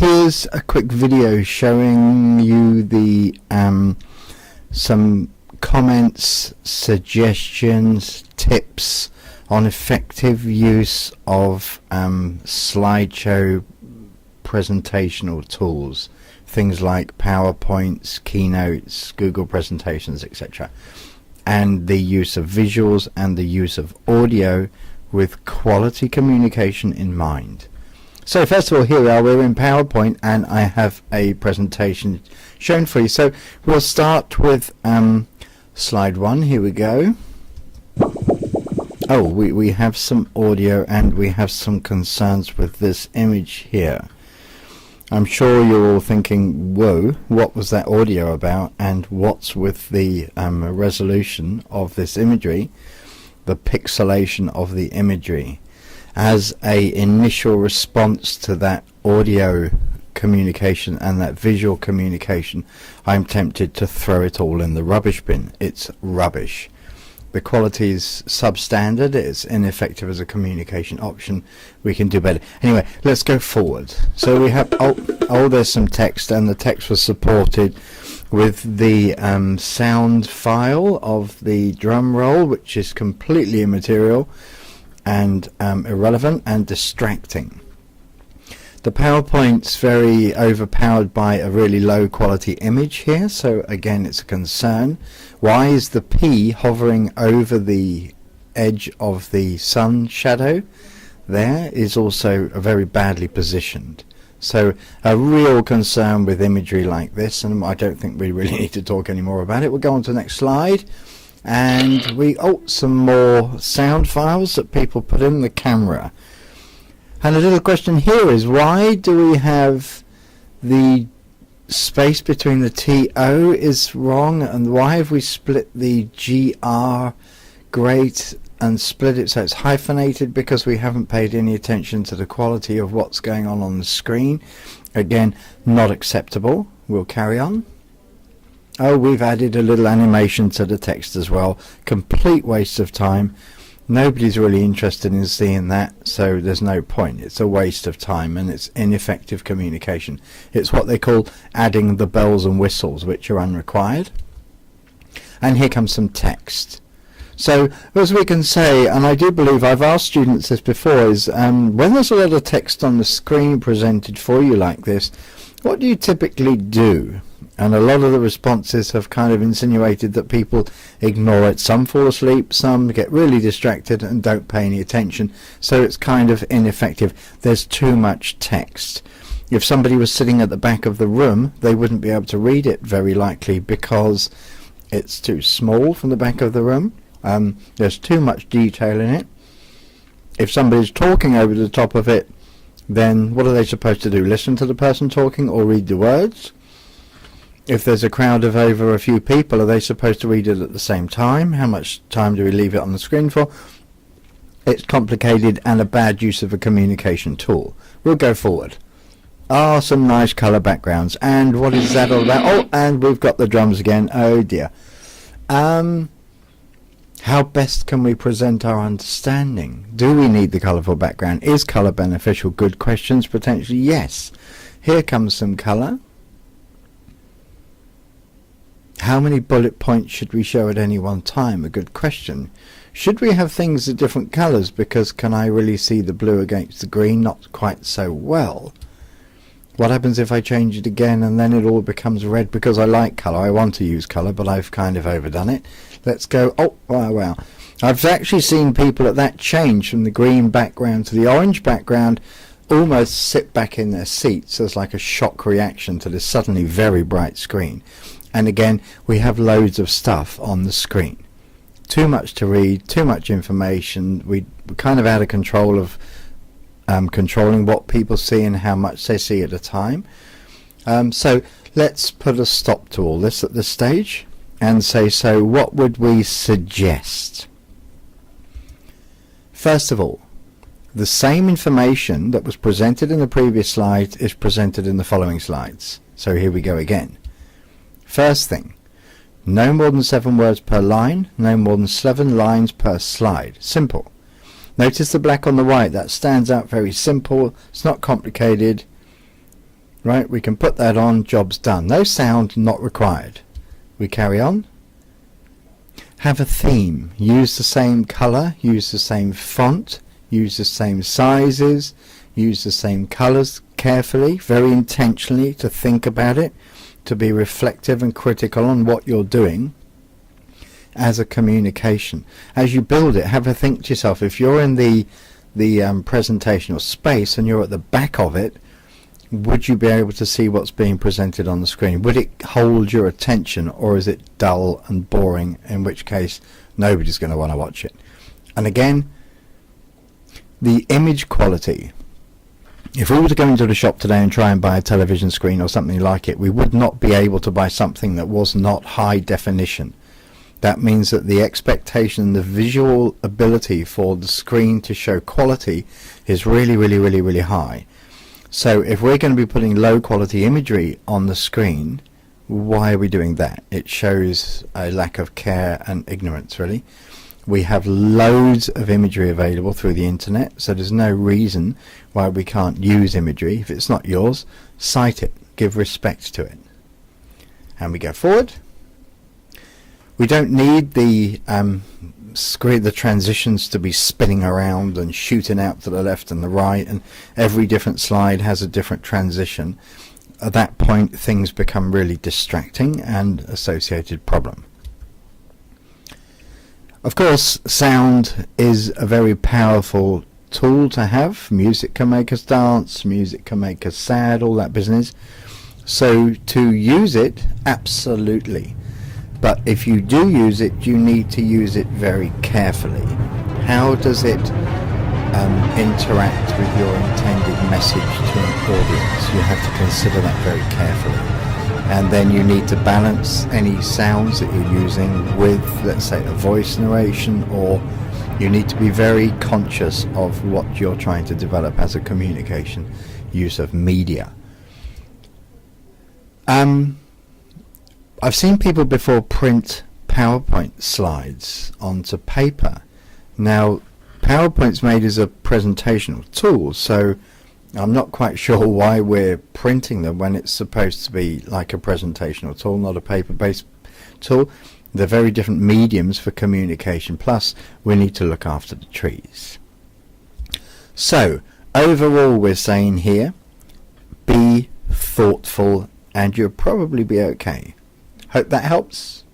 here's a quick video showing you the some comments, suggestions, tips on effective use of slideshow presentational tools, things like PowerPoints, Keynotes, Google presentations, etc., and the use of visuals and the use of audio with quality communication in mind. So first of all, here we are, we're in PowerPoint and I have a presentation shown for you. So we'll start with slide 1. Here we go. Oh, we have some audio and we have some concerns with this image here. I'm sure you're all thinking, whoa, what was that audio about, and what's with the resolution of this imagery, the pixelation of the imagery. As a initial response to that audio communication and that visual communication, I'm tempted to throw it all in the rubbish bin. It's rubbish. The quality is substandard, it's ineffective as a communication option. We can do better. Anyway, let's go forward. So we have, there's some text, and the text was supported with the sound file of the drum roll, which is completely immaterial and irrelevant and distracting. The PowerPoint's very overpowered by a really low quality image here, so again it's a concern. Why is the P hovering over the edge of the sun shadow? There is also very badly positioned. So a real concern with imagery like this, and I don't think we really need to talk any more about it. We'll go on to the next slide, and some more sound files that people put in the camera. And a little question here is, why do we have the space between the TO is wrong, and why have we split the GR great and split it so it's hyphenated? Because we haven't paid any attention to the quality of what's going on the screen. Again, not acceptable. We'll carry on. Oh, we've added a little animation to the text as well. Complete waste of time. Nobody's really interested in seeing that, so there's no point. It's a waste of time and it's ineffective communication. It's what they call adding the bells and whistles, which are unrequired. And here comes some text. So as we can say, and I do believe I've asked students this before, is when there's a lot of text on the screen presented for you like this, what do you typically do? And a lot of the responses have kind of insinuated that people ignore it. Some fall asleep, some get really distracted and don't pay any attention. So it's kind of ineffective. There's too much text. If somebody was sitting at the back of the room, they wouldn't be able to read it very likely because it's too small from the back of the room. There's too much detail in it. If somebody's talking over the top of it, then what are they supposed to do? Listen to the person talking or read the words? If there's a crowd of over a few people, are they supposed to read it at the same time? How much time do we leave it on the screen for? It's complicated and a bad use of a communication tool. We'll go forward. Some nice colour backgrounds. And what is that all about? Oh, and we've got the drums again. Oh dear. How best can we present our understanding? Do we need the colourful background? Is colour beneficial? Good questions, potentially yes. Here comes some colour. How many bullet points should we show at any one time? A good question. Should we have things of different colours? Because can I really see the blue against the green? Not quite so well. What happens if I change it again and then it all becomes red? Because I like colour, I want to use colour, but I've kind of overdone it. Let's go. Oh, wow. I've actually seen people at that change from the green background to the orange background almost sit back in their seats as like a shock reaction to this suddenly very bright screen. And again, we have loads of stuff on the screen. Too much to read, too much information. We're kind of out of control of controlling what people see and how much they see at a time. So let's put a stop to all this at this stage and say, so what would we suggest? First of all, the same information that was presented in the previous slide is presented in the following slides. So here we go again. First thing, no more than 7 words per line, no more than 7 lines per slide. Simple. Notice the black on the white. That stands out. Very simple. It's not complicated. Right, we can put that on, job's done. No sound not required. We carry on. Have a theme. Use the same colour, use the same font, use the same sizes, use the same colours carefully, very intentionally, to think about it, to be reflective and critical on what you're doing as a communication. As you build it, have a think to yourself, if you're in the presentational space and you're at the back of it, would you be able to see what's being presented on the screen? Would it hold your attention, or is it dull and boring, in which case nobody's going to want to watch it? And again, the image quality. If we were to go into the shop today and try and buy a television screen or something like it, we would not be able to buy something that was not high definition. That means that the expectation, the visual ability for the screen to show quality is really, really, really, really high. So if we're going to be putting low quality imagery on the screen, why are we doing that? It shows a lack of care and ignorance, really. We have loads of imagery available through the internet, so there's no reason why we can't use imagery. If it's not yours, cite it, give respect to it. And we go forward. We don't need the screen, the transitions to be spinning around and shooting out to the left and the right, and every different slide has a different transition. At that point, things become really distracting and associated problem. Of course, sound is a very powerful tool to have. Music can make us dance, music can make us sad, all that business. So to use it, absolutely. But if you do use it, you need to use it very carefully. How does it interact with your intended message to an audience? You have to consider that very carefully. And then you need to balance any sounds that you're using with, let's say, a voice narration, or you need to be very conscious of what you're trying to develop as a communication use of media. I've seen people before print PowerPoint slides onto paper. Now, PowerPoint's made as a presentational tool, so I'm not quite sure why we're printing them when it's supposed to be like a presentational tool, not a paper-based tool. They're very different mediums for communication, plus we need to look after the trees. So, overall we're saying here, be thoughtful and you'll probably be okay. Hope that helps.